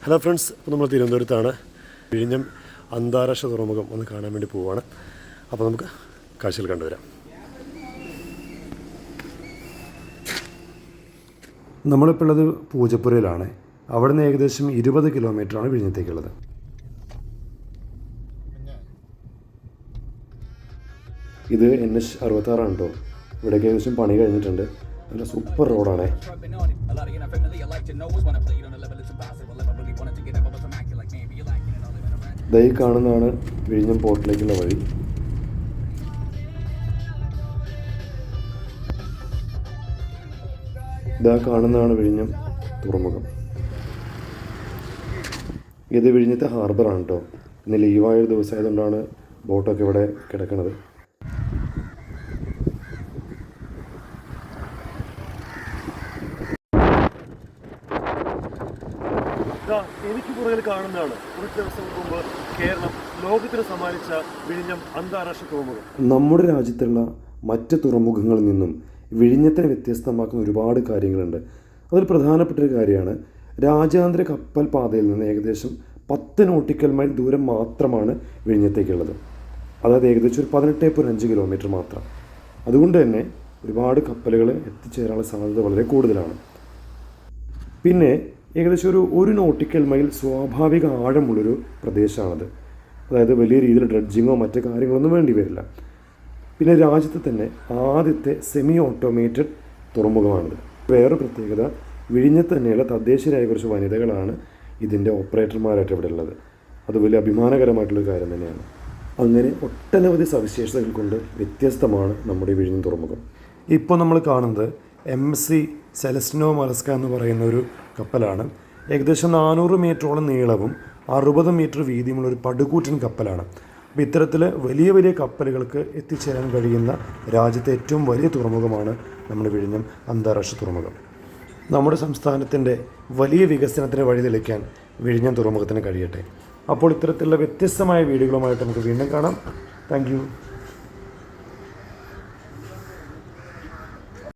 Hello friends, ഇപ്പോൾ നമ്മൾ തിരുവനന്തപുരത്താണ്. വിഴിഞ്ഞം അന്താരാഷ്ട്ര തുറമുഖം ഒന്ന് കാണാൻ വേണ്ടി പോവുകയാണ്. അപ്പോൾ നമുക്ക് കാഴ്ചകൾ കണ്ടുവരാം. നമ്മളിപ്പോൾ ഉള്ളത് പൂജപ്പുരയിലാണ്. അവിടെ നിന്ന് ഏകദേശം 20 കിലോമീറ്ററാണ് വിഴിഞ്ഞത്തേക്കുള്ളത്. ഇത് NH 66 ആണ് കേട്ടോ. ഇവിടേക്ക് ഏകദേശം പണി കഴിഞ്ഞിട്ടുണ്ട്. നല്ല സൂപ്പർ റോഡാണേ. ഈ കാണുന്നതാണ് വിഴിഞ്ഞം പോർട്ടിലേക്കുള്ള വഴി. ഇതാ കാണുന്നതാണ് വിഴിഞ്ഞം തുറമുഖം. ഇത് വിഴിഞ്ഞത്തെ ഹാർബറാണ് കേട്ടോ. ഇന്ന് ലീവായൊരു ദിവസമായതുകൊണ്ടാണ് ബോട്ടൊക്കെ ഇവിടെ കിടക്കുന്നത്. എനിക്ക് പുറകിൽ കാണുന്നതാണ് കുറച്ച് ദിവസം മുമ്പ് കേരളം ലോകത്തിന് സമ്മാനിച്ച വിഴിഞ്ഞം അന്താരാഷ്ട്ര തുറമുഖം. നമ്മുടെ രാജ്യത്തുള്ള മറ്റ് തുറമുഖങ്ങളിൽ നിന്നും വിഴിഞ്ഞത്തിനെ വ്യത്യസ്തമാക്കുന്ന ഒരുപാട് കാര്യങ്ങളുണ്ട്. അതിൽ പ്രധാനപ്പെട്ട ഒരു കാര്യമാണ് രാജ്യാന്തര കപ്പൽ പാതയിൽ നിന്ന് ഏകദേശം 10 നോട്ടിക്കൽ മൈൽ ദൂരം മാത്രമാണ് വിഴിഞ്ഞത്തേക്കുള്ളത്. അതായത് ഏകദേശം ഒരു 18.5 കിലോമീറ്റർ മാത്രം. അതുകൊണ്ട് തന്നെ ഒരുപാട് കപ്പലുകൾ എത്തിച്ചേരാനുള്ള സാധ്യത വളരെ കൂടുതലാണ്. പിന്നെ ഏകദേശം ഒരു നോട്ടിക്കൽ മൈൽ സ്വാഭാവിക ആഴമുള്ളൊരു പ്രദേശമാണത്. അതായത് വലിയ രീതിയിൽ ഡ്രഡ്ജിങ്ങോ മറ്റു കാര്യങ്ങളൊന്നും വേണ്ടി വരില്ല. പിന്നെ രാജ്യത്തെ തന്നെ ആദ്യത്തെ സെമി ഓട്ടോമേറ്റഡ് തുറമുഖമാണിത്. വേറെ പ്രത്യേകത, വിഴിഞ്ഞത്ത് തന്നെയുള്ള തദ്ദേശീയരായ കുറച്ച് വനിതകളാണ് ഇതിൻ്റെ ഓപ്പറേറ്റർമാരായിട്ട് ഇവിടെ ഉള്ളത്. അത് വലിയ അഭിമാനകരമായിട്ടുള്ളൊരു കാര്യം തന്നെയാണ്. അങ്ങനെ ഒട്ടനവധി സവിശേഷതകൾ കൊണ്ട് വ്യത്യസ്തമാണ് നമ്മുടെ വിഴിഞ്ഞം തുറമുഖം. ഇപ്പോൾ നമ്മൾ കാണുന്നത് MSC സെലസ്റ്റിനോ മലസ്ക എന്ന് പറയുന്ന ഒരു കപ്പലാണ്. ഏകദേശം 400 മീറ്ററോളം നീളവും 60 മീറ്റർ വീതിയുമുള്ള ഒരു പടുകൂറ്റൻ കപ്പലാണ്. അപ്പോൾ ഇത്തരത്തിൽ വലിയ വലിയ കപ്പലുകൾക്ക് എത്തിച്ചേരാൻ കഴിയുന്ന രാജ്യത്തെ ഏറ്റവും വലിയ തുറമുഖമാണ് നമ്മുടെ വിഴിഞ്ഞം അന്താരാഷ്ട്ര തുറമുഖം. നമ്മുടെ സംസ്ഥാനത്തിൻ്റെ വലിയ വികസനത്തിന് വഴി തെളിക്കാൻ വിഴിഞ്ഞം തുറമുഖത്തിന് കഴിയട്ടെ. അപ്പോൾ ഇത്തരത്തിലുള്ള വ്യത്യസ്തമായ വീഡിയോകളുമായിട്ട് നമുക്ക് വീണ്ടും കാണാം. താങ്ക്